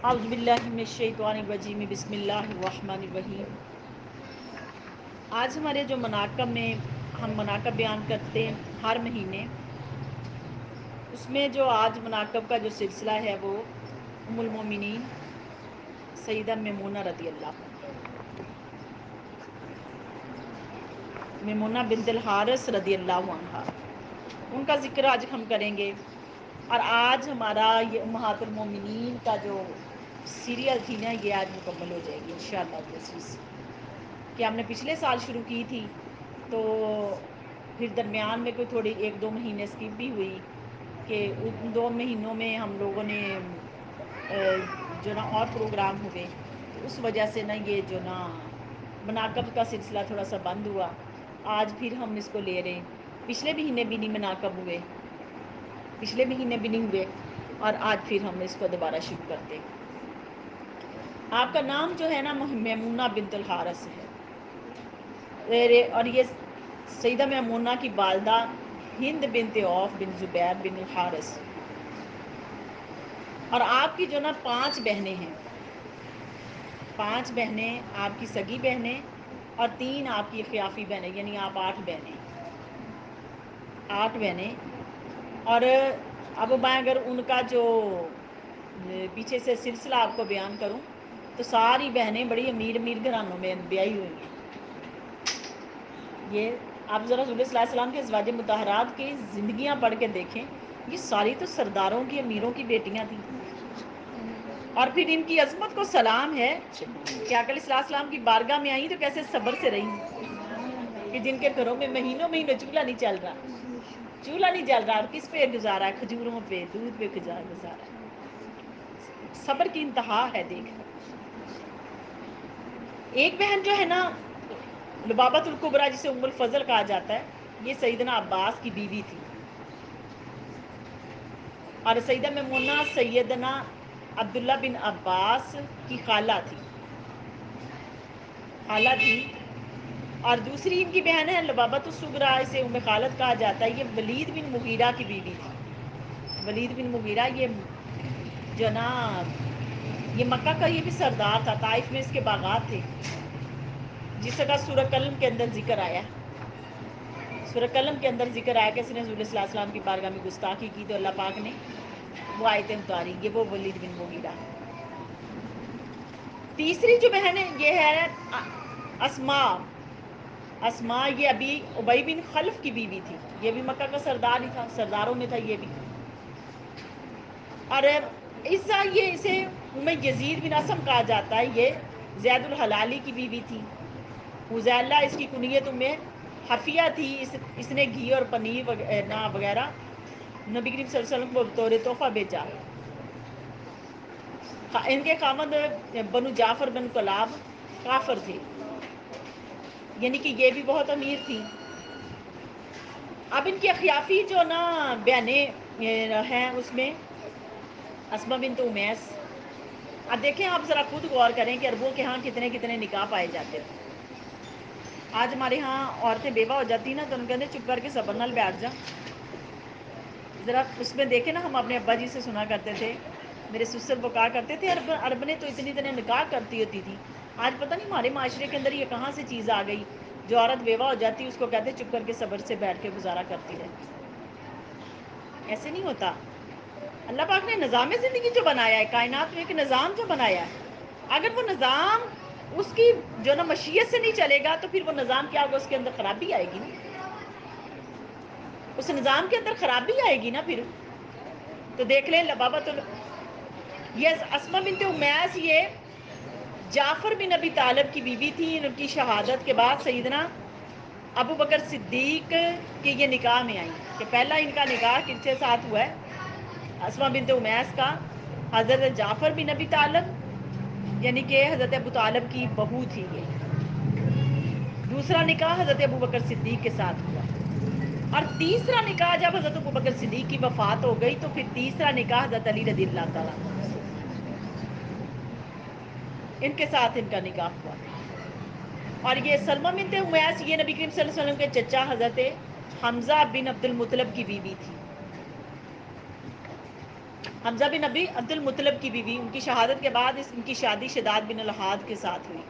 اعوذ باللہ من الشیطان الرجیم بسم اللہ الرحمن الرحیم۔ آج ہمارے جو مناقب میں ہم مناقب بیان کرتے ہیں ہر مہینے، اس میں جو آج مناقب کا جو سلسلہ ہے وہ ام المومنین سیدہ میمونہ رضی اللہ میمونہ بنت الحارث رضی اللہ عنہا، ان کا ذکر آج ہم کریں گے۔ اور آج ہمارا یہ امہات المومنین کا جو سیریل تھی نا، یہ آج مکمل ہو جائے گی انشاءاللہ العزیز، کہ ہم نے پچھلے سال شروع کی تھی، تو پھر درمیان میں کوئی تھوڑی 1-2 مہینے اسکپ بھی ہوئی کہ ان 2 مہینوں میں ہم لوگوں نے جو نا اور پروگرام ہوئے، تو اس وجہ سے نا یہ جو نا مناقب کا سلسلہ تھوڑا سا بند ہوا۔ آج پھر ہم اس کو لے رہے ہیں، پچھلے مہینے بھی نہیں مناقب ہوئے، پچھلے مہینے بھی نہیں ہوئے، اور آج پھر ہم اس کو دوبارہ شروع کرتے ہیں۔ آپ کا نام جو ہے نا میمونہ بنت الحارث ہے، اور یہ سیدہ میمونہ کی والدہ ہند بنت عوف بن زبیر بن الحارث، اور آپ کی جو نا 5 بہنیں ہیں، 5 بہنیں آپ کی سگی بہنیں اور 3 آپ کی خیافی بہنیں، یعنی آپ 8 بہنیں، 8 بہنیں۔ اور اب میں اگر ان کا جو پیچھے سے سلسلہ آپ کو بیان کروں تو ساری بہنیں بڑی امیر امیر گھرانوں میں بیائی ہوئی ہیں۔ یہ آپ ذرا رسول صلی اللہ علیہ وسلم کے ازواج مطہرات کی زندگیاں پڑھ کے دیکھیں، یہ ساری تو سرداروں کی، امیروں کی بیٹیاں تھیں۔ اور پھر ان کی عظمت کو سلام ہے کہ آقا علیہ السلام کی بارگاہ میں آئیں تو کیسے صبر سے رہیں، کہ جن کے گھروں میں مہینوں مہینوں چولہا نہیں چل رہا، چولہا نہیں جل رہا، اور کس پہ گزارا ہے؟ کھجوروں پہ، دودھ پہ گزارا ہے۔ صبر کی انتہا ہے۔ دیکھ، ایک بہن جو ہے نا لبابۃ الکبریٰ، جسے ام الفضل کہا جاتا ہے، یہ سیدنا عباس کی بیوی تھی، اور سیدہ میمونہ سیدنا عبداللہ بن عباس کی خالہ تھی، اور دوسری ان کی بہن ہے لبابۃ الصغریٰ، اسے ام خالد کہا جاتا ہے، یہ ولید بن مغیرہ کی بیوی تھی۔ ولید بن مغیرہ یہ جو نا یہ مکہ کا یہ بھی سردار تھا، طائف میں اس کے باغات تھے، جس کا سورہ قلم کے اندر ذکر آیا ہے۔ سورہ قلم کے اندر ذکر آیا کہ اس نے رسول صلی اللہ علیہ وسلم کی بارگاہ میں گستاخی کی تو اللہ پاک نے وہ آیتیں اتاری، یہ وہ ولید بن مغیرہ۔ تیسری جو بہن ہے یہ ہے اسماء۔ اسماء یہ ابی ابی بن خلف کی بیوی تھی، یہ بھی مکہ کا سردار ہی تھا، سرداروں میں تھا یہ بھی۔ اور عزہ یہ اسے ام یزید بن اسم کہا جاتا ہے، یہ زید الحلالی کی بیوی تھی۔ حذیلہ اس کی کنیت ام حفیہ تھی، اس نے گھی اور پنیر وغیرہ نبی کریم صلی اللہ علیہ وسلم کو بطور تحفہ بھیجا۔ ان کے خامد بنو جعفر بن کلاب کافر تھے، یعنی کہ یہ بھی بہت امیر تھی۔ اب ان کی اخیافی جو نا بہنیں ہیں، اس میں اسماء بنت امیس۔ اب دیکھیں آپ ذرا خود غور کریں کہ عربوں کے ہاں کتنے کتنے نکاح پائے جاتے تھے۔ آج ہمارے ہاں عورتیں بیوہ ہو جاتی نا تو ان کہتے چپ کر کے صبر نال بیٹھ جا۔ ذرا اس میں دیکھیں نا، ہم اپنے ابا جی سے سنا کرتے تھے، میرے سسر وہ کہا کرتے تھے عرب نے تو اتنی نکاح کرتی ہوتی تھی۔ آج پتہ نہیں ہمارے معاشرے کے اندر یہ کہاں سے چیز آ گئی، جو عورت بیوہ ہو جاتی اس کو کہتے چپ کر کے صبر سے بیٹھ کے گزارا کرتی رہے۔ ایسے نہیں ہوتا۔ اللہ پاک نے نظام زندگی جو بنایا ہے، کائنات میں ایک نظام جو بنایا ہے، اگر وہ نظام اس کی جو نا مشیت سے نہیں چلے گا تو پھر وہ نظام کیا ہوگا، اس کے اندر خرابی آئے گی نا، اس نظام کے اندر خرابی آئے گی نا پھر۔ تو دیکھ لیں لبابت یہ اسماء بنت امیس یہ جعفر بن ابی طالب کی بیوی تھی۔ ان کی شہادت کے بعد سیدنا ابو بکر صدیق کے یہ نکاح میں آئیں، کہ پہلا ان کا نکاح کس کے ساتھ ہوا ہے؟ اسماء بنت امیس کا حضرت جعفر بن ابی طالب، یعنی کہ حضرت ابو طالب کی بہو تھی یہ۔ دوسرا نکاح حضرت ابو بکر صدیق کے ساتھ ہوا، اور تیسرا نکاح جب حضرت ابو بکر صدیق کی وفات ہو گئی تو پھر تیسرا نکاح حضرت علی رضی اللہ تعالیٰ ان کے ساتھ ان کا نکاح ہوا۔ اور یہ سلمہ بنت امیس یہ نبی کریم صلی اللہ علیہ وسلم کے چچا حضرت حمزہ بن عبد المطلب کی بیوی تھی۔ حمزہ بن ابی عبد المطلب کی بیوی، ان کی شہادت کے بعد ان کی شادی شداد بن الحاد کے ساتھ ہوئی۔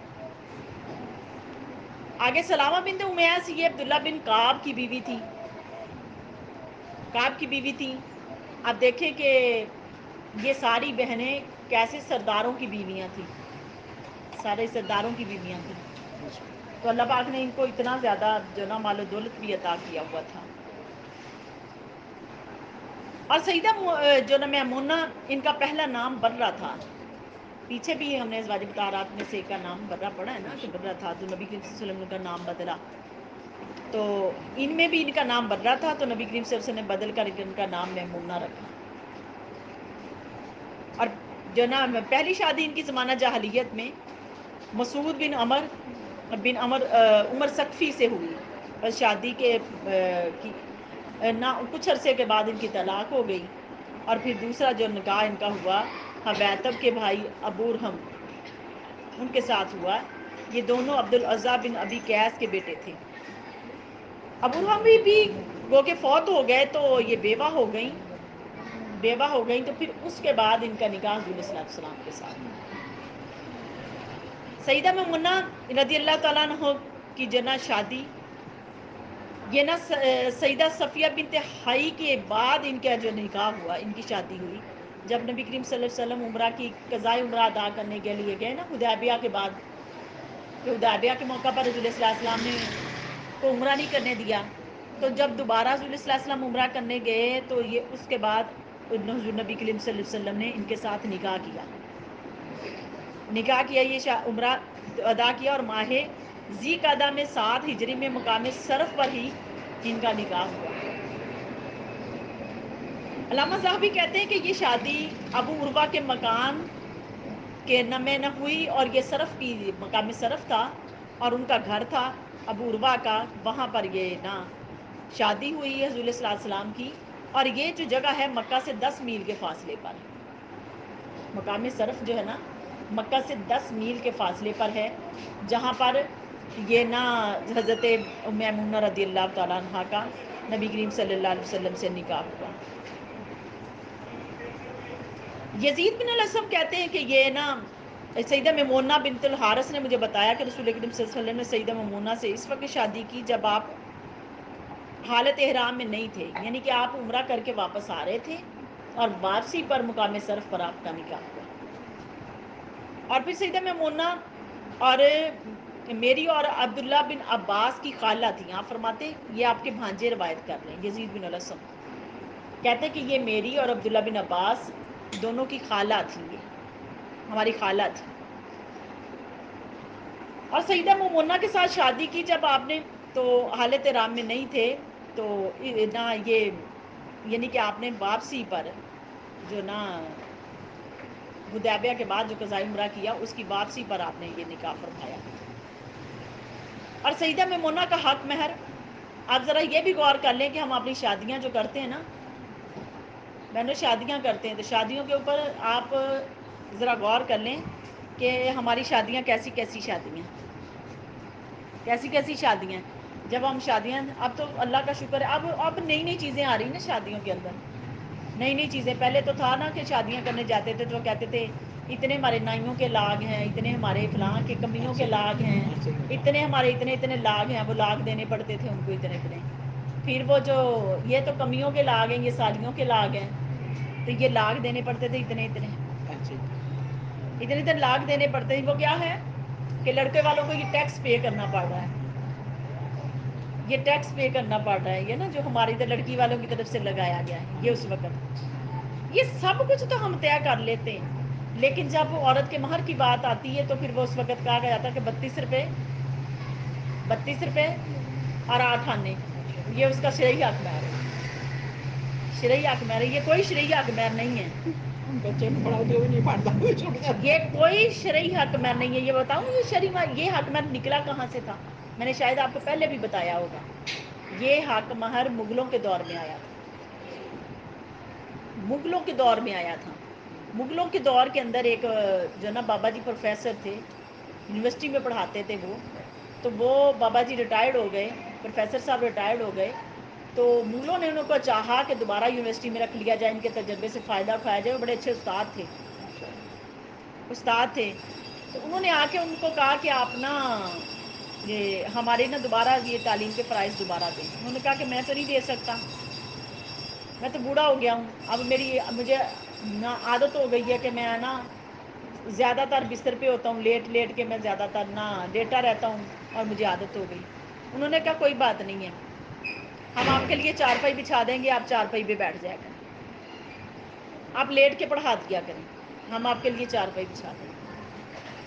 آگے سلامہ بنت امیس، یہ عبداللہ بن کعب کی بیوی تھی، کعب کی بیوی تھی۔ اب دیکھیں کہ یہ ساری بہنیں کیسے سرداروں کی بیویاں تھیں، سارے سرداروں کی بیویاں تھیں، تو اللہ پاک نے ان کو اتنا زیادہ جو نا مال و دولت بھی عطا کیا ہوا تھا۔ اور سیدہ جو نا میمونہ، ان کا پہلا نام برہ تھا۔ پیچھے بھی ہم نے ازواج مطہرات میں سے ایک کا نام برہ پڑھا ہے نا کہ برہ تھا، تو نبی کریم صلی اللہ علیہ وسلم کا نام بدلا، تو ان میں بھی ان کا نام برہ تھا، تو نبی کریم صلی اللہ علیہ وسلم نے بدل کر ان کا نام میمونہ رکھا۔ اور جو نا پہلی شادی ان کی زمانہ جاہلیت میں مسعود بن عمر ثقفی سے ہوئی، اور شادی کے کچھ عرصے کے بعد ان کی طلاق ہو گئی، اور پھر دوسرا جو نکاح ان کا ہوا حویتب کے بھائی ابو ارحم، ان کے ساتھ ہوا۔ یہ دونوں عبدالعزیٰ بن ابی قیس کے بیٹے تھے۔ ابو ارحم بھی گو کہ فوت ہو گئے، تو یہ بیوہ ہو گئیں، تو پھر اس کے بعد ان کا نکاح حضور صلی اللہ علیہ وسلم کے ساتھ ہوا۔ سیدہ میمونہ رضی اللہ تعالیٰ عنہ کی جنا شادی، یہ نا سیدہ صفیہ بنت حیی کے بعد ان کا جو نکاح ہوا، ان کی شادی ہوئی جب نبی کریم صلی اللہ علیہ وسلم عمرہ کی قضائے عمرہ ادا کرنے کے لیے گئے نا حدیبیہ کے بعد، کہ حدیبیہ کے موقع پر رسول صلی اللہ علیہ وسلم نے کو عمرہ نہیں کرنے دیا، تو جب دوبارہ رسول صلی اللہ علیہ وسلم عمرہ کرنے گئے، تو یہ اس کے بعد نبی کریم صلی اللہ علیہ وسلم نے ان کے ساتھ نکاح کیا، یہ عمرہ ادا کیا، اور ماہ ذی قعدہ میں 7 ہجری میں مقام صرف پر ہی ان کا نکاح ہوا۔ علامہ ذہبی کہتے ہیں کہ یہ شادی ابو عروہ کے مکان کے میں نہ ہوئی، اور یہ صرف کی مقام صرف تھا، اور ان کا گھر تھا ابو عروہ کا، وہاں پر یہ نا شادی ہوئی ہے حضور صلی اللہ علیہ وسلم کی، اور یہ جو جگہ ہے مکہ سے 10 میل کے فاصلے پر، مقام صرف جو ہے نا مکہ سے 10 میل کے فاصلے پر ہے، جہاں پر یہ نا حضرت میمونہ رضی اللہ تعالیٰ عنہ کا نبی کریم صلی اللہ علیہ وسلم سے نکاح ہوا۔ یزید بن الاسم کہتے ہیں کہ یہ نا سیدہ میمونہ بنت الحارث نے مجھے بتایا کہ رسول کریم صلی اللہ علیہ وسلم نے سیدہ میمونہ سے اس وقت شادی کی جب آپ حالت احرام میں نہیں تھے، یعنی کہ آپ عمرہ کر کے واپس آ رہے تھے، اور واپسی پر مقام صرف پر آپ کا نکاح ہوا۔ اور پھر سیدہ میمونہ اور میری اور عبداللہ بن عباس کی خالہ تھیں، آپ فرماتے ہیں یہ آپ کے بھانجے روایت کر رہے ہیں، یزید بن الاسم کہتے ہیں کہ یہ میری اور عبداللہ بن عباس دونوں کی خالہ تھی، یہ ہماری خالہ تھی۔ اور سیدہ میمونہ کے ساتھ شادی کی جب آپ نے، تو حالت احرام میں نہیں تھے، تو نہ یہ یعنی کہ آپ نے واپسی پر جو نا حدیبیہ کے بعد جو قضاء عمرہ کیا، اس کی واپسی پر آپ نے یہ نکاح فرمایا۔ اور سیدہ میمونہ کا حق مہر، آپ ذرا یہ بھی غور کر لیں کہ ہم اپنی شادیاں جو کرتے ہیں نا، بہنوں شادیاں کرتے ہیں، تو شادیوں کے اوپر آپ ذرا غور کر لیں کہ ہماری شادیاں کیسی کیسی شادیاں، جب ہم شادیاں، اب تو اللہ کا شکر ہے اب نئی نئی چیزیں آ رہی نا شادیوں کے اندر، نئی چیزیں۔ پہلے تو تھا نا کہ شادیاں کرنے جاتے تھے تو کہتے تھے اتنے ہمارے نائیوں کے لاگ ہیں، اتنے ہمارے فلاں کے کمیوں کے لاگ ہیں، اتنے ہمارے اتنے لاگ ہیں، وہ لاگ دینے پڑتے تھے ان کو اتنے۔ پھر وہ جو یہ تو کمیوں کے لاگ ہیں، یہ سالیوں کے لاگ ہیں، تو یہ لاگ دینے پڑتے تھے اتنے لاگ دینے پڑتے ہیں۔ وہ کیا ہے کہ لڑکے والوں کو یہ ٹیکس پے کرنا پڑ رہا ہے، یہ ٹیکس پے کرنا پڑ رہا ہے، یہ نا جو ہماری لڑکی والوں کی طرف سے لگایا گیا ہے، یہ اس وقت یہ سب کچھ تو ہم طے کر لیتے ہیں، لیکن جب عورت کے مہر کی بات آتی ہے تو پھر وہ اس وقت کہا گیا تھا کہ 32 روپے اور 8 آنے، یہ اس کا شرعی حق مہر ہے، شرعی حق مہر ہے، یہ کوئی شرعی حق مہر نہیں ہے، بچے کو پڑھاؤ جو بھی نہیں پڑھتا، یہ کوئی شرعی حق مہر نہیں ہے۔ یہ بتاؤں یہ حق مہر نکلا کہاں سے تھا؟ میں نے شاید آپ کو پہلے بھی بتایا ہوگا، یہ حق مہر مغلوں کے دور میں آیا تھا، مغلوں کے دور میں آیا تھا۔ مغلوں کے دور کے اندر ایک جو نا بابا جی پروفیسر تھے، یونیورسٹی میں پڑھاتے تھے وہ، تو وہ بابا جی ریٹائرڈ ہو گئے، پروفیسر صاحب ریٹائرڈ ہو گئے، تو مغلوں نے ان کو چاہا کہ دوبارہ یونیورسٹی میں رکھ لیا جائے، ان کے تجربے سے فائدہ اٹھایا جائے. وہ بڑے اچھے استاد تھے. تو انہوں نے آ کے ان کو کہا کہ آپ نا یہ ہمارے نا دوبارہ یہ تعلیم کے فرائض دوبارہ دیں. انہوں نے کہا کہ میں تو نہیں دے سکتا، میں تو بوڑھا ہو گیا ہوں، اب مجھے عادت ہو گئی ہے کہ میں نا زیادہ تر بستر پہ ہوتا ہوں، لیٹ لیٹ کے میں زیادہ تر نا لیٹا رہتا ہوں اور مجھے عادت ہو گئی. انہوں نے کہا کوئی بات نہیں ہے، ہم آپ کے لیے چارپائی بچھا دیں گے، آپ چارپائی پہ بیٹھ جایا کریں، آپ لیٹ کے پڑھا دیا کریں، ہم آپ کے لیے چارپائی بچھا دیں گے.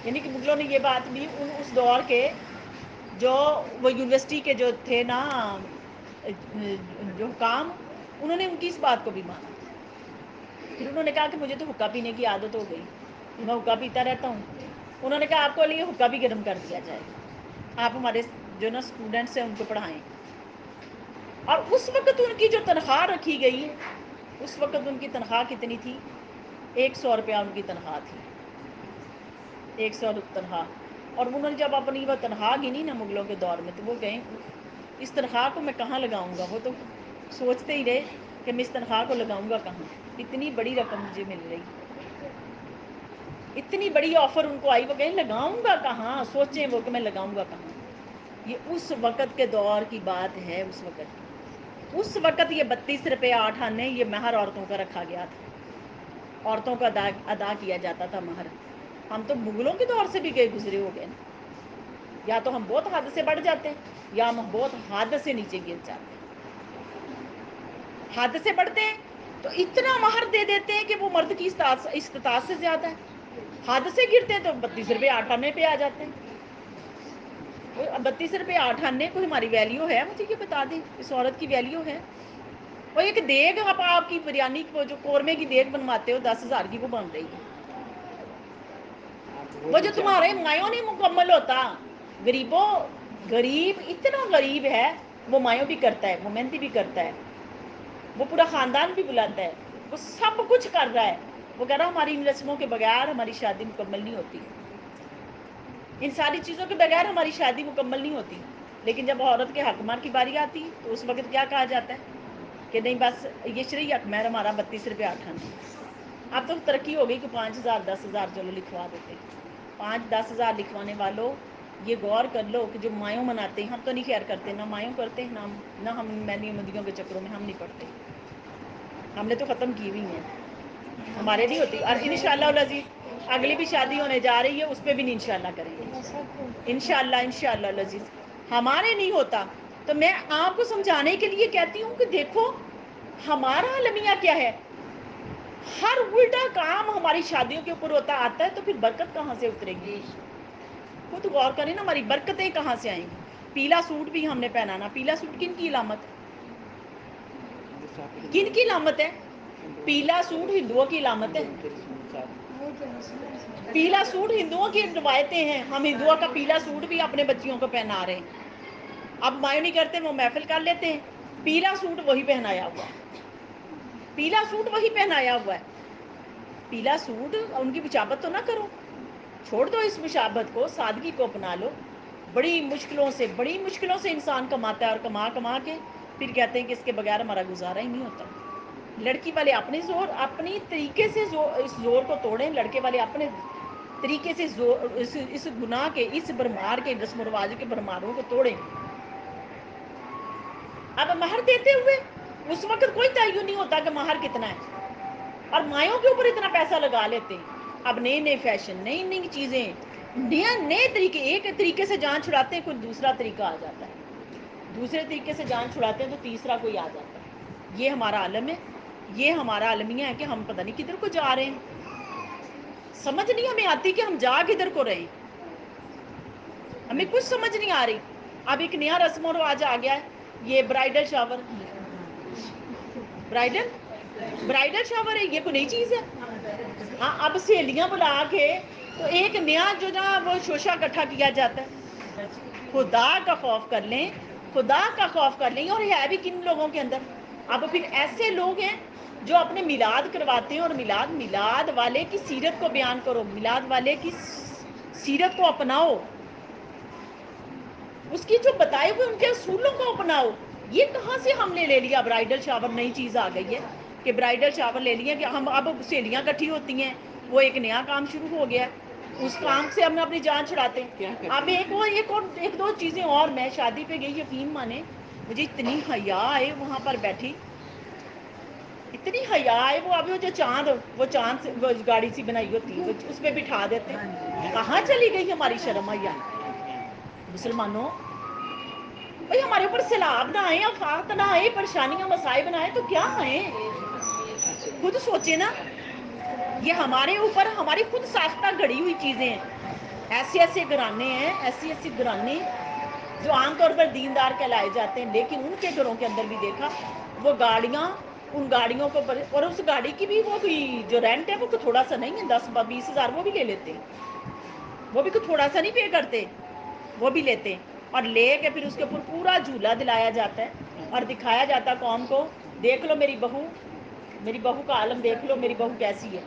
یعنی کہ مغلوں نے یہ بات بھی اس دور کے جو وہ یونیورسٹی کے جو تھے نا جو حکام، انہوں نے ان کی اس بات کو بھی مانا. پھر انہوں نے کہا کہ مجھے تو حقہ پینے کی عادت ہو گئی، میں حقہ پیتا رہتا ہوں. انہوں نے کہا آپ کو لیے حقہ بھی گرم کر دیا جائے گا، آپ ہمارے جو نا اسٹوڈنٹس ہیں ان کو پڑھائیں. اور اس وقت ان کی جو تنخواہ رکھی گئی، اس وقت ان کی تنخواہ کتنی تھی؟ 100 روپیہ ان کی تنخواہ تھی، 100 تنخواہ. اور انہوں نے جب اپنی وہ تنخواہ گنی نا مغلوں کے دور میں، تو وہ کہیں اس تنخواہ کو میں کہاں لگاؤں گا. وہ تو سوچتے ہی رہے کہ میں اس تنخواہ کو لگاؤں گا کہاں، اتنی بڑی رقم مجھے مل رہی، اتنی بڑی آفر ان کو آئی. وہ کہیں لگاؤں گا کہاں، سوچیں وہ کہ میں لگاؤں گا کہاں. یہ اس وقت کے دور کی بات ہے. اس وقت یہ 32 روپے 8 آنے یہ مہر عورتوں کا رکھا گیا تھا، عورتوں کو ادا کیا جاتا تھا مہر. ہم تو مغلوں کے دور سے بھی گزرے ہو گئے نا. یا تو ہم بہت حد سے بڑھ جاتے ہیں یا ہم بہت حد سے نیچے گر جاتے ہیں. حد سے بڑھتے ہیں تو اتنا مہر دے دیتے ہیں کہ وہ مرد کی استطاعت سے زیادہ ہے. حد سے گرتے ہیں تو 32 روپے 8 آنے پہ آ جاتے ہیں. 32 روپے 8 آنے کوئی ہماری ویلیو ہے؟ مجھے یہ بتا دیں، اس عورت کی ویلیو ہے؟ اور ایک دیگ آپ کی بریانی کو جو قورمے کی دیگ بنواتے ہو 10,000 کی، وہ بن رہی ہے. وہ جو تمہارے مایوں نہیں مکمل ہوتا. غریبوں، غریب اتنا غریب ہے، وہ مایوں بھی کرتا ہے، وہ محنتی بھی کرتا ہے، وہ پورا خاندان بھی بلاتا ہے، وہ سب کچھ کر رہا ہے. وہ کہہ رہا ہماری ان رسموں کے بغیر ہماری شادی مکمل نہیں ہوتی، ان ساری چیزوں کے بغیر ہماری شادی مکمل نہیں ہوتی. لیکن جب عورت کے حق مار کی باری آتی تو اس وقت کیا کہا جاتا ہے کہ نہیں بس یہ شرعی حق مہر ہمارا 32 روپے 8 آنے. اب تو ترقی ہو گئی کہ 5,000 10,000 چلو لکھوا دیتے ہیں. 5-10 ہزار لکھوانے والوں یہ غور کر لو کہ جو مایوں مناتے ہیں، ہم تو نہیں خیر کرتے، نہ مایوں کرتے ہیں، نہ ہم مینی مندیوں کے چکروں میں ہم نہیں پڑھتے. ہم نے تو ختم کی ہوئی ہیں، ہمارے نہیں ہوتی. اور انشاءاللہ العزیز اگلی بھی شادی ہونے جا رہی ہے، اس پہ بھی نہیں انشاءاللہ کریں گے انشاءاللہ العزیز. ہمارے نہیں ہوتا تو میں آپ کو سمجھانے کے لیے کہتی ہوں کہ دیکھو ہمارا المیہ کیا ہے. ہر الٹا کام ہماری شادیوں کے اوپر ہوتا آتا ہے تو پھر برکت کہاں سے اترے گی؟ خود غور کریں نا، ہماری برکتیں کہاں سے آئیں گی؟ پیلا سوٹ بھی ہم نے پہنانا. پیلا سوٹ کن کی علامت ہے؟ کن کی علامت ہے؟ پیلا سوٹ ہندوؤں کی علامت ہے. پیلا سوٹ ہندوؤں کی روایتیں ہیں، ہم ہندوؤں کا پیلا سوٹ بھی اپنے بچیوں کو پہنا رہے ہیں. اب مایوں نہیں کرتے، وہ محفل کر لیتے ہیں. پیلا سوٹ وہی پہنایا ہوا ہے، پیلا سوٹ وہی پہنایا ہوا ہے. پیلا سوٹ ان کی بچابت تو نہ کرو، چھوڑ دو اس بشابت کو، سادگی کو اپنا لو. بڑی مشکلوں سے انسان کماتا ہے، اور کما کے پھر کہتے ہیں کہ اس کے بغیر ہمارا گزارا ہی نہیں ہوتا. لڑکی والے اپنی طریقے سے اس زور کو توڑیں. لڑکے والے اپنے طریقے سے اس گناہ کے، اس بھرمار کے، رسم و رواج کے بھرماروں کو توڑیں. اب مہر دیتے ہوئے اس وقت کوئی تعین نہیں ہوتا کہ مہر کتنا ہے، اور مایوں کے اوپر اتنا پیسہ لگا لیتے ہیں. اب نئے فیشن، نئی چیزیں، نئے طریقے. ایک طریقے سے جان چھڑاتے ہیں، کوئی دوسرا طریقہ آ جاتا ہے. دوسرے طریقے سے جان چھڑاتے ہیں تو تیسرا کوئی آ جاتا ہے. یہ ہمارا عالم ہے، یہ ہمارا عالمیہ ہے کہ ہم پتہ نہیں کدھر کو جا رہے ہیں. سمجھ نہیں ہمیں آتی کہ ہم جا کدھر کو رہے ہیں، ہمیں کچھ سمجھ نہیں آ رہی. اب ایک نیا رسم و رواج آ گیا ہے، یہ برائڈل شاور. برائڈل شاور ہے، یہ کوئی نئی چیز ہے. ہاں، اب سہیلیاں بلا کے تو ایک نیا جو نا وہ شوشہ اکٹھا کیا جاتا ہے. خدا کا خوف کر لیں، خدا کا خوف کر لیں. اور ہے بھی کن لوگوں کے اندر؟ اب پھر ایسے لوگ ہیں جو اپنے میلاد کرواتے ہیں. اور میلاد والے کی سیرت کو بیان کرو، میلاد والے کی سیرت کو اپناؤ، اس کی جو بتائے ہوئے ان کے اصولوں کو اپناؤ. یہ کہاں سے ہم نے لے لیا برائڈل شاور؟ نئی چیز آ گئی ہے کہ برائڈل شاور لے لیا کہ ہم اب سہیلیاں کٹھی ہوتی ہیں، وہ ایک نیا کام شروع ہو گیا ہے، اس کام سے ہم اپنی جان چھڑاتے ہیں۔ اب ایک دو چیزیں اور، میں شادی پہ گئی یقین مانے، مجھے اتنی حیا آئے وہاں پر بیٹھی، اتنی حیا آئے، وہ ابھی جو چاند وہ گاڑی سی بنائی ہوتی ہے اس پہ بٹھا دیتے ہیں، کہاں چلی گئی ہماری شرم حیا؟ مسلمانوں بھئی ہمارے اوپر سیلاب نہ آئے، آفات نہ آئے، پریشانیاں مسائب نہ آئے تو کیا آئیں؟ خود سوچے نا، یہ ہمارے اوپر ہماری خود ساختہ گھڑی ہوئی چیزیں ہیں۔ ایسے ایسے گھرانے ہیں، ایسی گھرانے جو عام طور پر دیندار کہلائے جاتے ہیں، لیکن ان کے گھروں کے اندر بھی دیکھا وہ گاڑیاں، ان گاڑیوں کو، اور اس گاڑی کی بھی وہ جو رینٹ ہے وہ تو تھوڑا سا نہیں ہے، 10-20 ہزار وہ بھی لے لیتے ہیں، وہ بھی کوئی تھوڑا سا نہیں پے کرتے، وہ بھی لیتے ہیں، اور لے کے پھر اس کے اوپر پورا جھولا دلایا جاتا ہے اور دکھایا جاتا ہے قوم کو، دیکھ لو میری بہو کا عالم دیکھ لو، میری بہو کیسی ہے،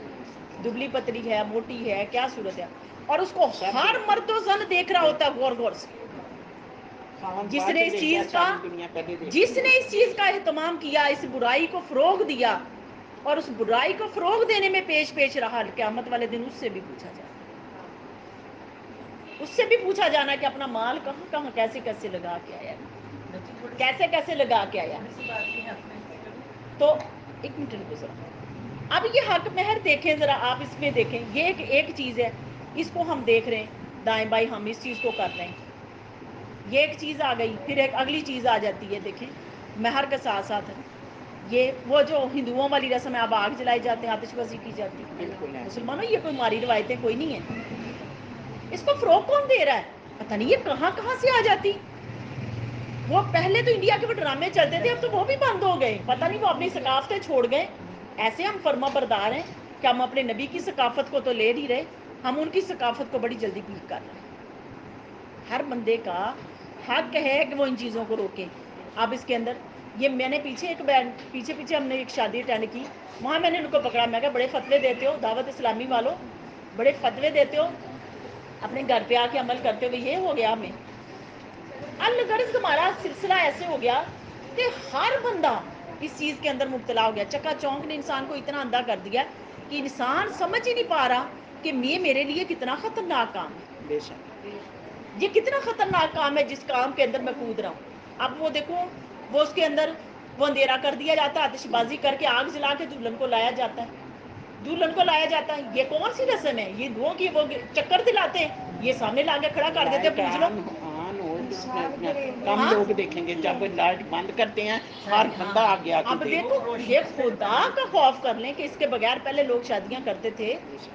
دبلی پتلی ہے، موٹی ہے، کیا صورت ہے، اور اس کو ہر مرد و زن دیکھ رہا ہوتا ہے غور سے، جس نے اس چیز کا اہتمام کیا، اس برائی کو فروغ دیا اور اس برائی کو فروغ دینے میں پیش رہا، قیامت والے دن اس سے بھی پوچھا جائے، اس سے بھی پوچھا جانا کہ اپنا مال کہاں کہاں کیسے لگا کے آیا، کیسے لگا کے آیا۔ تو ایک منٹ رکو ذرا، اب یہ حق مہر دیکھیں ذرا، آپ اس میں دیکھیں، یہ ایک چیز ہے، اس کو ہم دیکھ رہے ہیں دائیں بائیں، ہم اس چیز کو کر رہے ہیں، یہ ایک چیز آ گئی، پھر ایک اگلی چیز آ جاتی ہے، دیکھیں مہر کے ساتھ ساتھ یہ وہ جو ہندوؤں والی رسم ہے، اب آگ جلائی جاتے ہیں، آتش بازی کی جاتی ہے، مسلمانوں یہ کوئی ہماری روایتیں کوئی نہیں ہیں، اس کو فروغ کون دے رہا ہے؟ پتہ نہیں یہ کہاں سے آ جاتی۔ وہ پہلے تو انڈیا کے وہ ڈرامے چلتے تھے، اب تو وہ بھی بند ہو گئے، پتہ نہیں وہ اپنی ثقافتیں چھوڑ گئے، ایسے ہم فرما بردار ہیں کہ ہم اپنے نبی کی ثقافت کو تو لے نہیں رہے، ہم ان کی ثقافت کو بڑی جلدی پیٹ کر رہے ہیں۔ ہر بندے کا حق ہے کہ وہ ان چیزوں کو روکیں۔ اب اس کے اندر یہ میں نے پیچھے ہم نے ایک شادی اٹینڈ کی، وہاں میں نے ان کو پکڑا، میں کہا بڑے فتوے دیتے ہو دعوت اسلامی والوں، بڑے فتوے دیتے ہو، اپنے گھر پہ آ کے عمل کرتے ہوئے، یہ ہو گیا ہمیں الغرض ہمارا سلسلہ ایسے ہو گیا کہ ہر بندہ اس چیز کے اندر مبتلا ہو گیا، چکا چونک نے انسان کو اتنا اندھا کر دیا کہ انسان سمجھ ہی نہیں پا رہا کہ یہ میرے لیے کتنا خطرناک کام ہے، بے شک یہ کتنا خطرناک کام ہے جس کام کے اندر میں کود رہا ہوں۔ اب وہ دیکھو، وہ اس کے اندر وہ اندھیرا کر دیا جاتا ہے، آتش بازی کر کے آگ جلا کے دلہن کو لایا جاتا ہے، یہ کون سی رسم ہے؟ یہ دو کی وہ چکر دلاتے ہیں، یہ سامنے لا کے کھڑا کر دیتے ہیں، پوچھ لو کم لوگ دیکھیں گے، جب لائٹ بند کرتے ہیں ہر بندہ آ گیا، اب دیکھو یہ خدا کا خوف کر لیں کہ اس کے بغیر پہلے لوگ شادیاں کرتے تھے،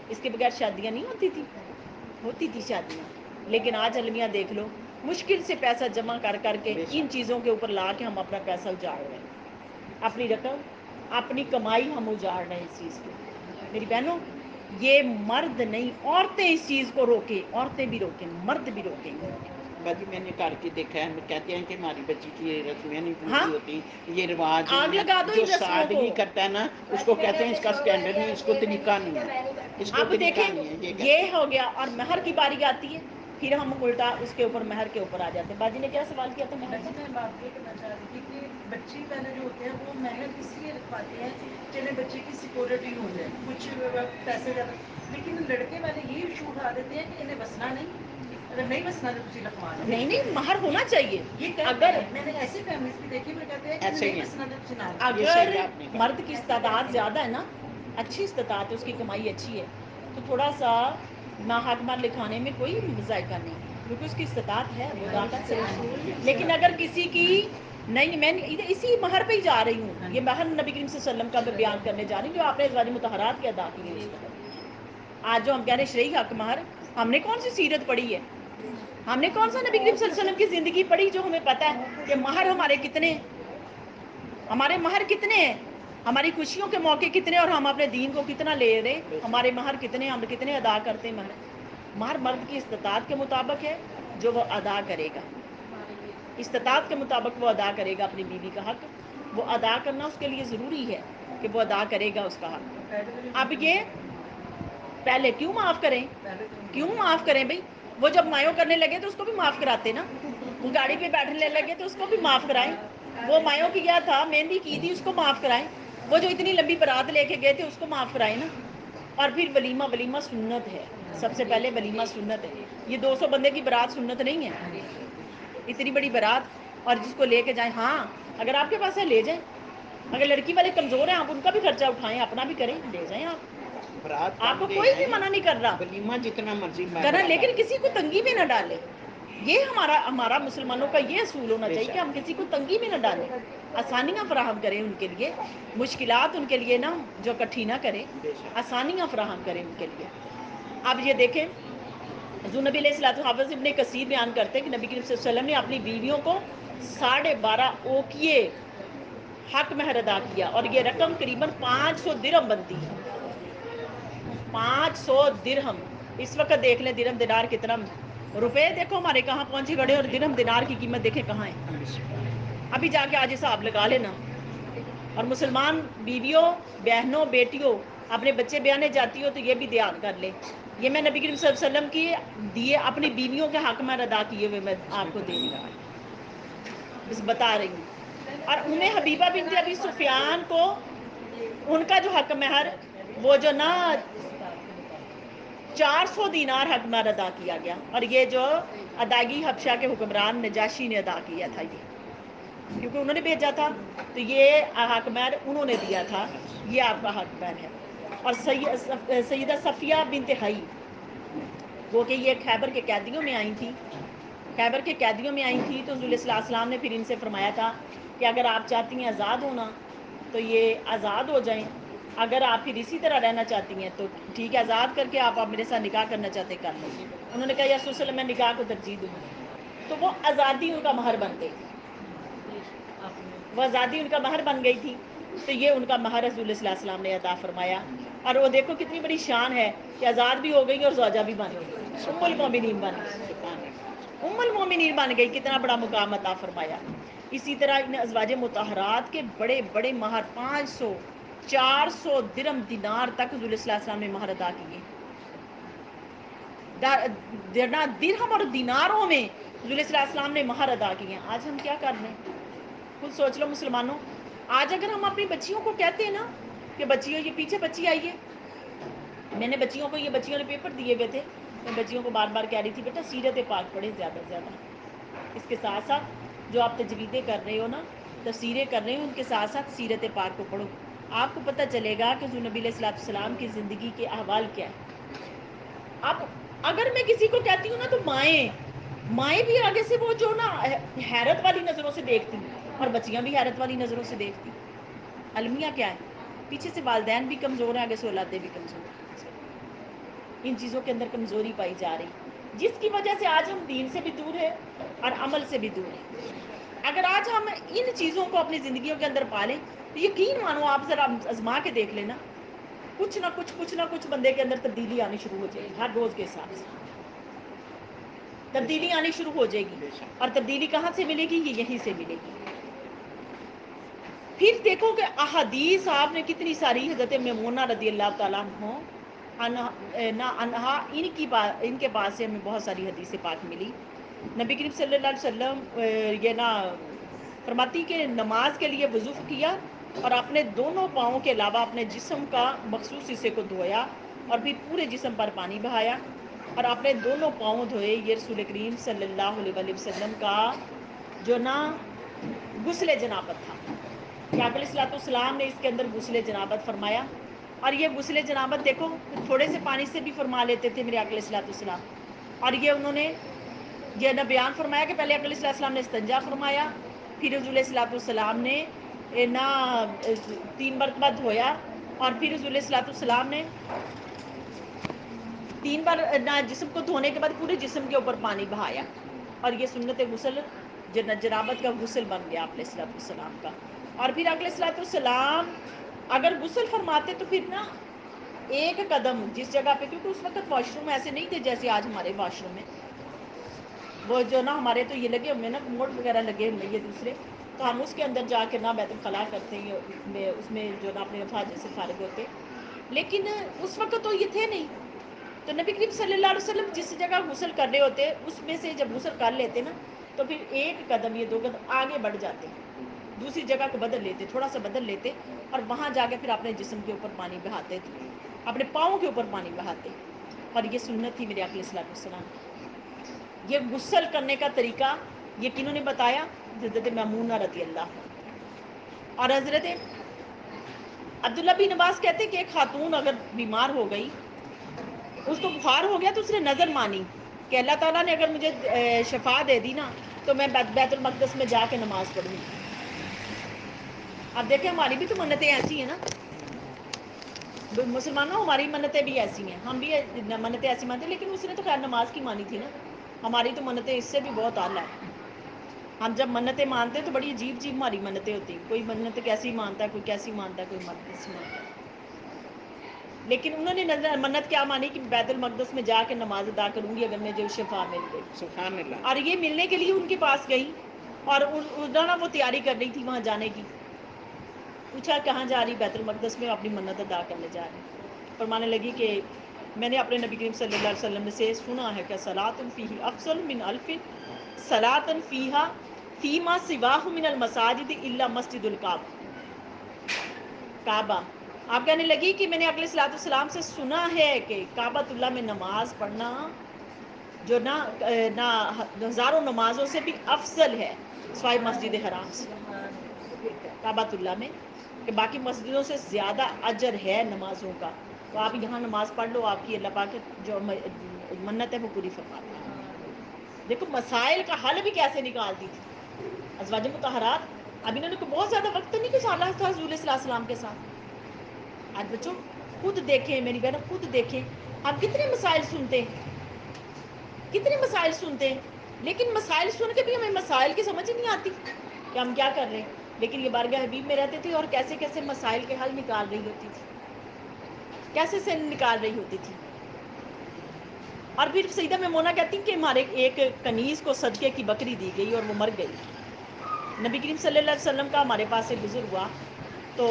اس کے بغیر شادیاں نہیں ہوتی تھی شادیاں، لیکن آج المیاں دیکھ لو، مشکل سے پیسہ جمع کر کے ان چیزوں کے اوپر لا کے ہم اپنا پیسہ اجاڑ رہے ہیں، اپنی رقم، اپنی کمائی ہم اجاڑ رہے ہیں اس چیز پہ۔ میری بہنوں، یہ مرد نہیں، عورتیں اس چیز کو روکیں، عورتیں بھی روکیں، مرد بھی روکیں۔ باجی میں نے کر کے دیکھا ہے، کہتے ہیں کہ ہماری بچی کی یہ رسمیں نہیں ہاں، پوری ہوتی، یہ رواج آگ نہیں لگا ہے، دو جو ان رسموں کو۔ سادگی کرتا ہے نا اس کو کہتے ہیں اس کا سٹینڈرڈ نہیں، اس کو طریقہ نہیں ہے، اس کو اب طریقہ دیکھیں نہیں ہے، یہ کہتے یہ ہیں۔ ہو گیا، اور مہر کی باری آتی ہے، پھر ہم الٹا اس کے اوپر مہر کے اوپر آ جاتے ہیں۔ باجی نے کیا سوال کیا تھا مہر جی میں بات یہ کرنا چاہ رہی تھی کہ بچی پہلے جو ہوتے ہیں وہ مہر اس لیے رکھواتے ہیں کہ انہیں بچے کی سیکورٹی ہو جائے، کچھ پیسے زیادہ، لیکن لڑکے والے یہ ایشو اٹھا دیتے ہیں کہ انہیں بسنا نہیں، اگر نہیں بسنا تو تجھے لکھوا لو۔ نہیں مہر ہونا چاہیے، یہ اگر میں نے ایسی فیملیز بھی دیکھی وہ کہتے ہیں کہ ایسے ہی نہیں ہیں، بسنا تو تجھے نہ لو۔ یہ اگر صحیح آپ نے کہا۔ مرد کی استعداد زیادہ ہے نا، اچھی استطاعت ہے، اس کی کمائی اچھی ہے، تو تھوڑا سا حق مال لکھانے میں کوئی ذائقہ نہیں ہے، کیونکہ اس کی استطاعت ہے، وہ ادا کر سکتا ہے۔ لیکن اگر کسی کی نہیں، میں اسی مہر پہ ہی جا رہی ہوں، یہ مہر نبی کریم صلی اللہ علیہ وسلم کا میں بیان کرنے جا رہی ہوں جو آپ نے ازواج مطہرات کے ادا کیے اس وقت۔ آج جو ہم کہہ رہے ہیں شرعی حق مہر، ہم نے کون سی سیرت پڑھی ہے؟ ہم نے کون سا نبی کریم صلی اللہ علیہ وسلم کی زندگی پڑھی جو ہمیں پتہ ہے کہ مہر ہمارے کتنے ہیں، ہمارے مہر کتنے ہیں، ہماری خوشیوں کے موقع کتنے، اور ہم اپنے دین کو کتنا لے رہے ہیں، ہمارے مہر کتنے، ہم کتنے ادا کرتے ہیں مہر۔ مہر مرد کی استطاعت کے مطابق ہے جو وہ ادا کرے گا، استطاعت کے مطابق وہ ادا کرے گا اپنی بیوی کا حق، وہ ادا کرنا اس کے لیے ضروری ہے کہ وہ ادا کرے گا اس کا حق۔ اب یہ پہلے کیوں معاف کریں بھئی؟ وہ جب مایوں کرنے لگے تو اس کو بھی معاف کراتے نا، وہ گاڑی پہ بیٹھنے لگے تو اس کو بھی معاف کرائیں، وہ مایوں کی گیا تھا، مہندی کی تھی، اس کو معاف کرائیں. وہ جو اتنی لمبی برات لے کے گئے تھے اس کو معاف کرائیں نا. اور پھر ولیمہ سنت ہے، سب سے پہلے ولیمہ سنت ہے. یہ 200 بندے کی برات سنت نہیں ہے، اتنی بڑی برات. اور جس کو لے کے جائیں، ہاں اگر آپ کے پاس ہے لے جائیں. اگر لڑکی والے کمزور ہیں آپ ان کا بھی خرچہ اٹھائیں، اپنا بھی کریں، لے جائیں. برات آپ کو کم دے کوئی بھی ہیں، منع نہیں کر رہا ولیمہ جتنا مرضی کرنا، بڑا لیکن کر کسی کو تنگی میں نہ ڈالے. یہ ہمارا مسلمانوں کا یہ اصول ہونا بے چاہیے کہ شک. ہم کسی کو تنگی میں نہ ڈالیں، آسانیاں فراہم کریں ان کے لیے، مشکلات ان کے لیے نا جو کٹھی نہ کریں، بے شک. آسانیاں فراہم کریں ان کے لیے. اب یہ دیکھیں حضور نبی علیہ الصلوۃ حافظ ابن کثیر بیان کرتے ہیں کہ نبی کریم صلی اللہ علیہ وسلم نے اپنی بیویوں کو 12.5 اوقیے حق مہر ادا کیا، اور یہ رقم قریباً 500 درہم بنتی ہے. 500 درہم. اس وقت دیکھ لیں درہم دینار کتنا. روپے دیکھو ہمارے کہاں پہنچے گڑے، اور درہم دینار کی قیمت دیکھیں کہاں ہے. ابھی جا کے آج حساب لگا لینا. اور مسلمان بیویوں، بہنوں، بیٹیوں اپنے بچے بیانے جاتی ہو تو یہ بھی دھیان کر لیں. یہ میں نبی کریم صلی اللہ علیہ وسلم کی دیے اپنی بیویوں کے حق میں ادا کیے ہوئے میں آپ کو دے رہی ہوں، بس بتا رہی ہوں. اور حبیبہ بنت ابی سفیان کو ان کا جو حق مہر وہ جو نا 400 دینار حق مہر ادا کیا گیا، اور یہ جو ادائیگی حبشہ کے حکمران نجاشی نے ادا کیا تھا، یہ کیونکہ انہوں نے بھیجا تھا تو یہ حق مہر انہوں نے دیا تھا. یہ آپ کا حق مہر ہے. اور سیدہ صفیہ بنت حی، وہ کہ یہ خیبر کے قیدیوں میں آئی تھی، خیبر کے قیدیوں میں آئی تھی تو رسول صلی اللہ علیہ وسلم نے پھر ان سے فرمایا تھا کہ اگر آپ چاہتی ہیں آزاد ہونا تو یہ آزاد ہو جائیں، اگر آپ پھر اسی طرح رہنا چاہتی ہیں تو ٹھیک ہے، آزاد کر کے آپ میرے ساتھ نکاح کرنا چاہتے کر لیں. انہوں نے کہا یا رسول اللہ میں نکاح کو ترجیح دوں گی. تو وہ آزادی ان کا مہر بن گئی تھی، وہ آزادی ان کا مہر بن گئی تھی. تو یہ ان کا مہر رسول صلی اللہ علیہ وسلم نے ادا فرمایا. اور وہ دیکھو کتنی بڑی شان ہے کہ آزاد بھی ہو گئی اور زوجہ بھی بن گئی، ام المومنین بن گئی، ام المومنین بن گئی. کتنا بڑا مقام عطا فرمایا. اسی طرح ان ازواج مطہرات کے بڑے بڑے مہر 500 400 درہم دینار تک حضور صلی اللہ علیہ وسلم نے مہر ادا کیے. درہم اور دیناروں میں حضور صلی اللہ علیہ وسلم نے مہر ادا کیے. آج ہم کیا کر رہے ہیں خود سوچ لو مسلمانوں. آج اگر ہم اپنی بچیوں کو کہتے ہیں نا کہ بچیوں یہ پیچھے بچی آئیے، میں نے بچیوں کو، یہ بچیوں نے پیپر دیے ہوئے تھے، میں بچیوں کو بار بار کہہ رہی تھی بیٹا سیرت پاک پڑھیں زیادہ سے زیادہ. اس کے ساتھ ساتھ جو آپ تجویدیں کر رہے ہو نا، تفسیریں کر رہے ہو، ان کے ساتھ ساتھ سیرت پاک کو پڑھو. آپ کو پتہ چلے گا کہ حضور نبی علیہ الصلوۃ والسلام کی زندگی کے احوال کیا ہے. اب اگر میں کسی کو کہتی ہوں نا تو مائیں بھی آگے سے وہ جو نا حیرت والی نظروں سے دیکھتی ہیں، اور بچیاں بھی حیرت والی نظروں سے دیکھتی. المیہ کیا ہے؟ پیچھے سے والدین بھی کمزور ہیں، آگے سے اولادیں بھی کمزور ہیں. ان چیزوں کے اندر کمزوری پائی جا رہی، جس کی وجہ سے آج ہم دین سے بھی دور ہیں اور عمل سے بھی دور ہیں. اگر آج ہم ان چیزوں کو اپنی زندگیوں کے اندر پالیں تو یقین مانو آپ ذرا آزما کے دیکھ لینا، کچھ نہ کچھ بندے کے اندر تبدیلی آنی شروع ہو جائے گی. ہر روز کے حساب سے تبدیلی آنی شروع ہو جائے گی. اور تبدیلی کہاں سے ملے گی؟ یہ یہیں سے ملے گی. پھر دیکھو کہ احادیث آپ نے کتنی ساری، حضرت میمونہ رضی اللہ تعالیٰ عنہا ان کے پاس سے ہمیں بہت ساری حدیث پاک ملی. نبی کریم صلی اللہ علیہ وسلم یہ نا فرماتی کہ نماز کے لیے وضو کیا اور اپنے دونوں پاؤں کے علاوہ اپنے جسم کا مخصوص حصے کو دھویا اور پھر پورے جسم پر پانی بہایا اور اپنے دونوں پاؤں دھوئے. یہ رسول کریم صلی اللہ علیہ وسلم کا جو نا غسل جنابت تھا کہ آپ علیہ الصلوۃ والسلام نے اس کے اندر غسل جنابت فرمایا. اور یہ غسل جنابت دیکھو تھوڑے سے پانی سے بھی فرما لیتے تھے میرے آقا علیہ الصلوۃ والسلام. اور یہ انہوں نے یہ نہ بیان فرمایا کہ پہلے آقا علیہ الصلوۃ والسلام نے استنجا فرمایا، پھر حضور علیہ الصلوۃ والسلام نے نا 3 مرتبہ دھویا، اور پھر حضور علیہ الصلوۃ والسلام نے 3 بار جسم کو دھونے کے بعد پورے جسم کے اوپر پانی بہایا. اور یہ سنت غسل جنابت کا غسل بن گیا آپ علیہ الصلوۃ والسلام کا. اور پھر آپ علیہ الصلوۃ والسلام اگر غسل فرماتے تو پھر نا ایک قدم جس جگہ پہ، کیونکہ اس وقت واش روم ایسے نہیں تھے جیسے آج ہمارے واش روم ہیں، وہ جو نا ہمارے تو یہ لگے ہوئے نا موڈ وغیرہ لگے ہوئے یہ دوسرے، تو ہم اس کے اندر جا کے نا بیت الخلاء کرتے ہیں، اس میں جو نا اپنے حاجت سے فارغ ہوتے. لیکن اس وقت تو یہ تھے نہیں، تو نبی کریم صلی اللہ علیہ وسلم جس جگہ غسل کر رہے ہوتے اس میں سے جب غسل کر لیتے نا تو پھر ایک قدم یہ 2 قدم آگے بڑھ جاتے. دوسری جگہ کو بدل لیتے، تھوڑا سا بدل لیتے اور وہاں جا کے پھر اپنے جسم کے اوپر پانی بہاتے تھے، اپنے پاؤں کے اوپر پانی بہاتے. اور یہ سنت تھی میرے آقا صلی اللہ علیہ وسلم. یہ غسل کرنے کا طریقہ یہ کنہوں نے بتایا؟ حضرت میمونہ رضی اللہ عنہ. اور حضرت عبداللہ بن عباس کہتے کہ ایک خاتون اگر بیمار ہو گئی، اس کو بخار ہو گیا تو اس نے نظر مانی کہ اللہ تعالیٰ نے اگر مجھے شفا دے دی نا تو میں بیت المقدس میں جا کے نماز پڑھوں گی. اب دیکھیں ہماری بھی تو منتیں ایسی ہیں نا مسلمانوں، ہماری منتیں بھی ایسی ہیں، ہم بھی منتیں ایسی مانتے ہیں، لیکن اس نے تو خیر نماز کی مانی تھی نا. ہماری تو منتیں اس سے بھی بہت اعلیٰ ہیں. ہم جب منتیں مانتے ہیں تو بڑی عجیب عجیب ہماری منتیں ہوتی ہیں. کوئی منت کیسی مانتا ہے، کوئی کیسی مانتا ہے، کوئی منت کیسی مانتا ہے. لیکن انہوں نے منت کیا مانی کہ بیت المقدس میں جا کے نماز ادا کروں گی اگر مجھے شفا مل گئی. سبحان اللہ. اور یہ ملنے کے لیے ان کے پاس گئی اور وہ تیاری کر رہی تھی وہاں جانے کی. پوچھا کہاں جا رہی؟ بیت المقدس میں اپنی منت ادا کرنے جا رہی. فرمانے لگی کہ میں نے اپنے نبی کریم صلی اللہ علیہ وسلم سے سنا ہے کہ صلاۃ فیہ افضل من الف صلاۃ فیہا فیما سواہ من المساجد الا مسجد کعبہ. آپ کہنے لگی کہ میں نے اقلی صلاۃ والسلام سے سنا ہے کہ کعبۃ اللہ میں نماز پڑھنا جو نہ ہزاروں نمازوں سے بھی افضل ہے سوائے مسجد حرام سے، کعبۃ اللہ میں، کہ باقی مسجدوں سے زیادہ اجر ہے نمازوں کا. تو آپ یہاں نماز پڑھ لو، آپ کی اللہ پاک جو منت ہے وہ پوری فرماتے ہیں. دیکھو مسائل کا حل بھی کیسے نکالتی تھی ازواج مطہرات. اب انہوں نے بہت زیادہ وقت نہیں گزارا تھا حضور صلی اللہ علیہ وسلم کے ساتھ. آج بچوں خود دیکھیں، میری بہن خود دیکھیں، ہم کتنے مسائل سنتے ہیں، کتنے مسائل سنتے ہیں، لیکن مسائل سن کے بھی ہمیں مسائل کی سمجھ ہی نہیں آتی کہ ہم کیا کر رہے ہیں. لیکن یہ بارگاہ حبیب میں رہتے تھے اور کیسے کیسے مسائل کے حل نکال رہی ہوتی تھی، کیسے سے نکال رہی ہوتی تھی. اور پھر سیدہ میمونہ کہتی ہیں کہ ہمارے ایک کنیز کو صدقے کی بکری دی گئی اور وہ مر گئی. نبی کریم صلی اللہ علیہ وسلم کا ہمارے پاس سے گزر ہوا تو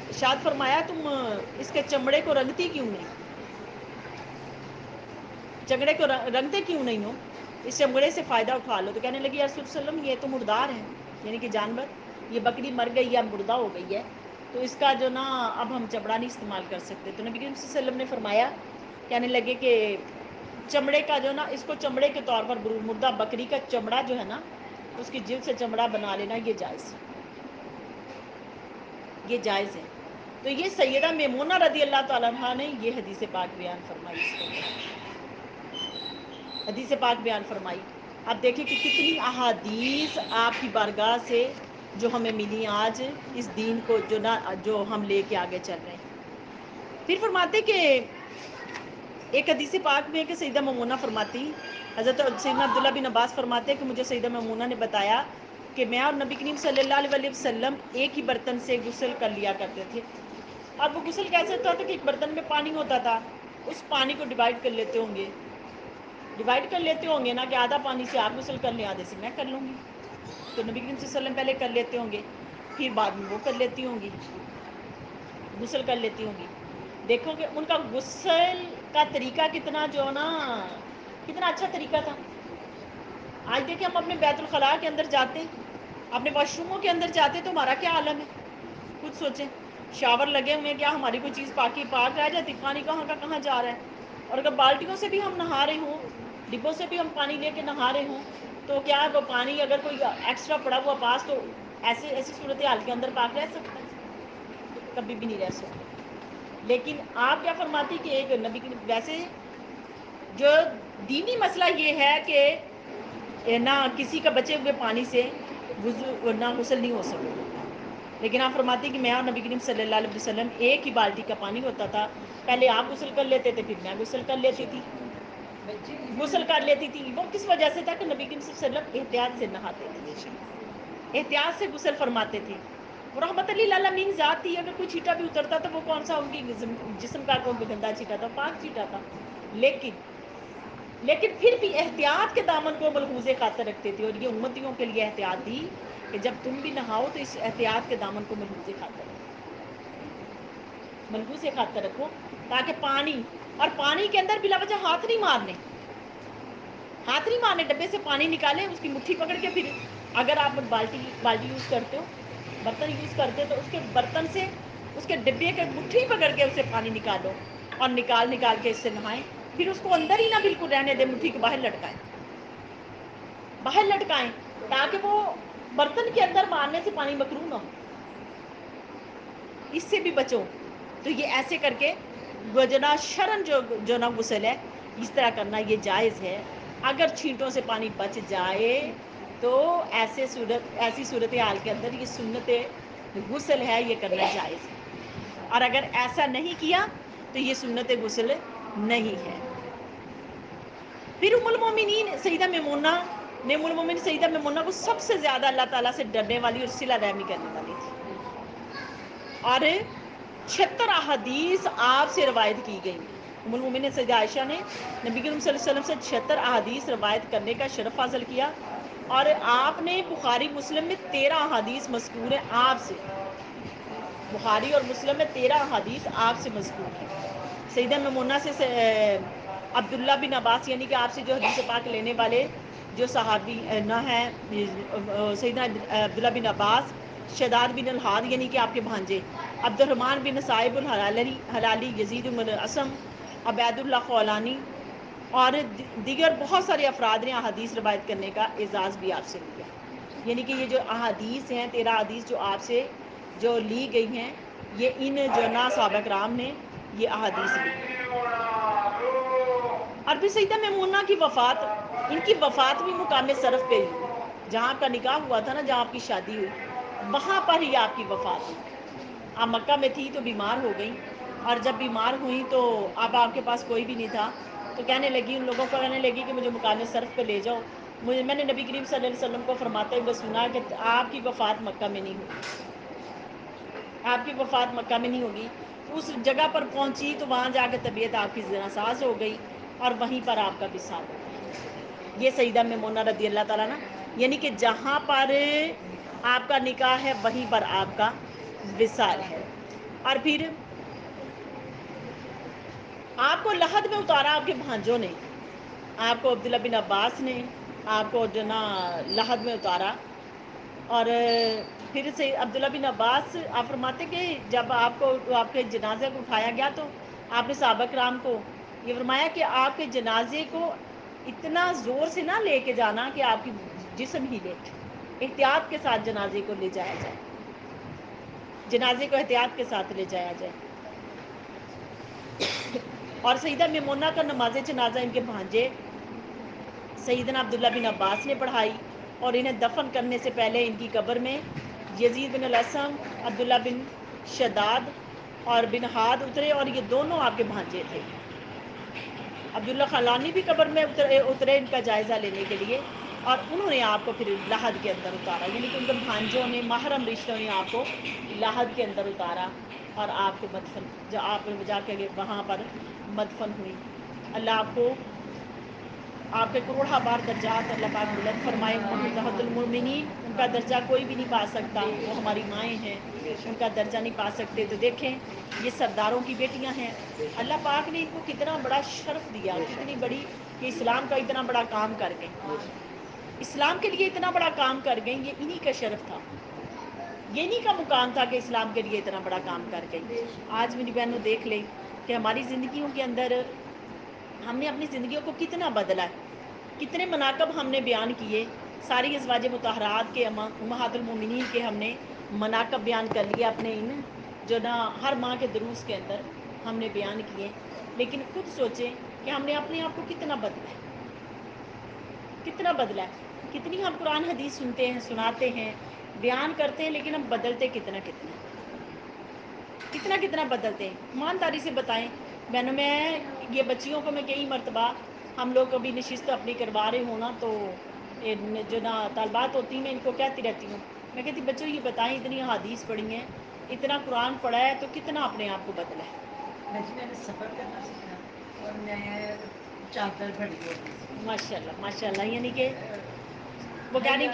ارشاد فرمایا تم اس کے چمڑے کو رنگتی کیوں نہیں، چمڑے کو رنگتے کیوں نہیں ہو، اس چمڑے سے فائدہ اٹھا لو. تو کہنے لگی یا رسول اللہ علیہ وسلم یہ تو مردار ہے، یعنی کہ جانور، یہ بکری مر گئی یا مردہ ہو گئی ہے تو اس کا جو نا اب ہم چمڑا نہیں استعمال کر سکتے. تو نبی کریم صلی اللہ علیہ وسلم نے فرمایا، کہنے لگے کہ چمڑے کا جو نا اس کو چمڑے کے طور پر مردہ بکری کا چمڑا جو ہے نا اس کی جلد سے چمڑا بنا لینا یہ جائز ہے، یہ جائز ہے. تو یہ سیدہ میمونہ رضی اللہ تعالیٰ عنہ نے یہ حدیث پاک بیان فرمائی، اس کے حدیث پاک بیان فرمائی. اب دیکھیں کہ کتنی احادیث آپ کی بارگاہ سے جو ہمیں ملی آج اس دین کو جو ہم لے کے آگے چل رہے ہیں. پھر فرماتے کہ ایک حدیث پاک میں کہ سیدہ میمونہ فرماتی، حضرت سیدنا عبداللہ بن عباس فرماتے کہ مجھے سیدہ میمونہ نے بتایا کہ میں اور نبی کریم صلی اللہ علیہ وسلم ایک ہی برتن سے غسل کر لیا کرتے تھے. اور وہ غسل کیسے ہوتا تھا کہ ایک برتن میں پانی ہوتا تھا، اس پانی کو ڈیوائڈ کر لیتے ہوں گے، نا کہ آدھا پانی سے آپ غسل کر لیں، آدھے سے میں کر لوں گی. تو نبی کریم صلی اللہ علیہ وسلم پہلے کر لیتے ہوں گے، پھر بعد میں وہ کر لیتی ہوں گی، غسل کر لیتی ہوں گی. دیکھو کہ ان کا غسل کا طریقہ کتنا جو نا کتنا اچھا طریقہ تھا. آج دیکھیں ہم اپنے بیت الخلاء کے اندر جاتے ہیں، اپنے واش روموں کے اندر جاتے ہیں تو ہمارا کیا عالم ہے، خود سوچیں. شاور لگے ہوئے ہیں، کیا ہماری کوئی چیز پاک رہ جاتی؟ پانی کہاں کا کہاں جا رہا ہے. اور اگر بالٹیوں سے بھی ہم نہا رہے ہوں، ڈبوں سے بھی ہم پانی لے کے نہا رہے ہوں تو کیا وہ پانی اگر کوئی ایکسٹرا پڑا ہوا پاس تو ایسی صورتحال کے اندر پاک رہ سکتا ہے؟ کبھی بھی نہیں رہ سکتا. لیکن آپ کیا فرماتی کہ ایک نبی کی ویسے جو دینی مسئلہ یہ ہے کہ نہ کسی کا بچے ہوئے پانی سے نہ غسل نہیں ہو سکتا. لیکن آپ فرماتی کہ میں اور نبی کریم صلی اللہ علیہ وسلم ایک ہی بالٹی کا پانی ہوتا تھا، پہلے آپ غسل کر لیتے تھے پھر میں غسل کر لیتی تھی، غسل کر لیتی تھی. وہ کس وجہ سے تھا کہ نبی کریم صلی اللہ علیہ وسلم احتیاط سے نہاتے تھے، احتیاط سے غسل فرماتے تھے. وہ رحمت للعالمین ذات تھی، اگر کوئی چھیٹا بھی اترتا تو وہ کون سا ان کی جسم کا کوئی گندا چھیٹا تھا، پاک چھیٹا تھا. لیکن پھر بھی احتیاط کے دامن کو ملحوظ خاطر رکھتے تھے. اور یہ امتیوں کے لیے احتیاط دی کہ جب تم بھی نہاؤ تو اس احتیاط کے دامن کو ملحوظ خاطر رکھو، ملحوظ خاطر رکھو تاکہ پانی کے اندر بلا وجہ ہاتھ نہیں مارنے، ہاتھ نہیں مارنے. ڈبے سے پانی نکالے، اس کی مٹھی پکڑ کے پھر اگر آپ بالٹی یوز کرتے ہو برتن یوز کرتے تو اس کے برتن سے اس کے ڈبے کے مٹھی پکڑ کے اسے پانی نکالو اور نکال کے اس سے نہائیں، پھر اس کو اندر ہی نہ بالکل رہنے دیں، مٹھی کو باہر لٹکائیں تاکہ وہ برتن کے اندر مارنے سے پانی مکروہ نہ ہو، اس سے بھی بچو۔ تو یہ ایسے کر کے گجنا شرن جو نہ غسل ہے اس طرح کرنا یہ جائز ہے۔ اگر چھینٹوں سے پانی بچ جائے تو ایسی صورتحال کے اندر یہ سنت غسل ہے، یہ کرنا جائز ہے، اور اگر ایسا نہیں کیا تو یہ سنت غسل نہیں ہے۔ پھر ام المومنین سیدہ میمونہ کو سب سے زیادہ اللہ تعالیٰ سے ڈرنے والی اور صلہ رحمی کرنے والی تھی، اور 76 احادیث آپ سے روایت کی گئی۔ ام المومنین سیدہ عائشہ نے نبی کریم صلی اللہ علیہ وسلم سے 76 احادیث روایت کرنے کا شرف حاصل کیا، اور آپ نے بخاری مسلم میں 13 احادیث مذکور ہیں آپ سے، بخاری اور مسلم میں 13 احادیث آپ سے مذکور ہیں۔ سیدہ میمونہ سے عبداللہ بن عباس یعنی کہ آپ سے جو حدیث پاک لینے والے جو صحابی نہ ہیں، سیدنا عبداللہ بن عباس، شداد بن الحاد یعنی کہ آپ کے بھانجے، عبد الرحمن بن صائب الحلالی، یزید بن الاسم، عبید اللہ خولانی اور دیگر بہت سارے افراد نے احادیث روایت کرنے کا اعزاز بھی آپ سے لیا۔ یعنی کہ یہ جو احادیث ہیں 13 احادیث جو آپ سے جو لی گئی ہیں، یہ ان جو نا صحابہ کرام نے یہ احادیث لی ہیں۔ اور پھر سیدہ میمونہ کی وفات، ان کی وفات بھی مقام شرف پہ ہوئی، جہاں آپ کا نکاح ہوا تھا نا، جہاں آپ کی شادی ہوئی وہاں پر ہی آپ کی وفات ہوئی۔ آپ مکہ میں تھی تو بیمار ہو گئی، اور جب بیمار ہوئی تو اب آپ کے پاس کوئی بھی نہیں تھا، تو کہنے لگی، ان لوگوں کو کہنے لگی کہ مجھے مقام شرف پہ لے جاؤ۔ میں نے نبی کریم صلی اللہ علیہ وسلم کو فرماتے ہوئے سنا کہ آپ کی وفات مکہ میں نہیں ہوگی، آپ کی وفات مکہ میں نہیں ہوگی۔ اس جگہ پر پہنچی تو وہاں جا کے طبیعت آپ کی ذرا ساز ہو گئی، اور وہیں پر آپ کا وصال ہو گیا۔ یہ سیدہ میمونہ رضی اللہ تعالیٰ عنہ، یعنی کہ جہاں پر آپ کا نکاح ہے وہیں پر آپ کا وصال ہے۔ اور پھر آپ کو لحد میں اتارا آپ کے بھانجوں نے، آپ کو عبداللہ بن عباس نے آپ کو جو نا لحد میں اتارا، اور پھر سے عبداللہ بن عباس آپ فرماتے کہ جب آپ کو آپ کے جنازے کو اٹھایا گیا تو آپ نے صحابہ کرام کو یہ فرمایا کہ آپ کے جنازے کو اتنا زور سے نہ لے کے جانا کہ آپ کی جسم ہلے، احتیاط کے ساتھ جنازے کو لے جایا جائے، جنازے کو احتیاط کے ساتھ لے جایا جائے۔ اور سیدہ میمونہ کا نماز جنازہ ان کے بھانجے سیدنا عبداللہ بن عباس نے پڑھائی، اور انہیں دفن کرنے سے پہلے ان کی قبر میں یزید بن الاسم، عبداللہ بن شداد اور بن حاد اترے، اور یہ دونوں آپ کے بھانجے تھے۔ عبداللہ خولانی بھی قبر میں اترے ان کا جائزہ لینے کے لیے، اور انہوں نے آپ کو پھر لحد کے اندر اتارا، یعنی کہ ان کے بھانجوں نے، محرم رشتوں نے آپ کو لحد کے اندر اتارا، اور آپ کو مدفن آپ جا کے وہاں پر مدفن ہوئی۔ اللہ آپ کو آپ کے کروڑہ بار درجات اللہ پاک بلند فرمائے۔ امہات المومنین، ان کا درجہ کوئی بھی نہیں پا سکتا، وہ ہماری مائیں ہیں، ان کا درجہ نہیں پا سکتے۔ تو دیکھیں یہ سرداروں کی بیٹیاں ہیں، اللہ پاک نے ان کو کتنا بڑا شرف دیا، کتنی بڑی کہ اسلام کا اتنا بڑا کام کر گئیں، اسلام کے لیے اتنا بڑا کام کر گئیں، یہ انہی کا شرف تھا، یہ انہی کا مقام تھا کہ اسلام کے لیے اتنا بڑا کام کر گئی۔ آج میری بہنوں دیکھ لیں کہ ہماری زندگیوں کے اندر ہم نے اپنی زندگیوں کو کتنا بدلا ہے، کتنے مناقب ہم نے بیان کیے، ساری ازواج مطہرات کے، امہات المومنین کے ہم نے مناقب بیان کر لیے اپنے ان جو نا ہر ماہ کے دروس کے اندر ہم نے بیان کیے، لیکن خود سوچیں کہ ہم نے اپنے آپ کو کتنا بدلا ہے، کتنا بدلا ہے۔ کتنی ہم قرآن حدیث سنتے ہیں، سناتے ہیں، بیان کرتے ہیں، لیکن ہم بدلتے کتنا بدلتے ہیں۔ ایمانداری سے بتائیں بہنوں، میں یہ بچیوں کو میں کئی مرتبہ ہم لوگ کبھی نشست اپنی کروا رہے ہونا تو جو نا طالبات ہوتی ہیں میں ان کو کہتی رہتی ہوں، میں کہتی بچوں یہ بتائیں اتنی احادیث پڑھی ہیں، اتنا قرآن پڑھا ہے، تو کتنا اپنے آپ کو بدلا ہے؟ میں نے سفر کرنا سیکھا، اور میں چادر پڑھی ہے۔ ماشاء اللہ ماشاء اللہ، یعنی کہ وہ کہہ رہی کہ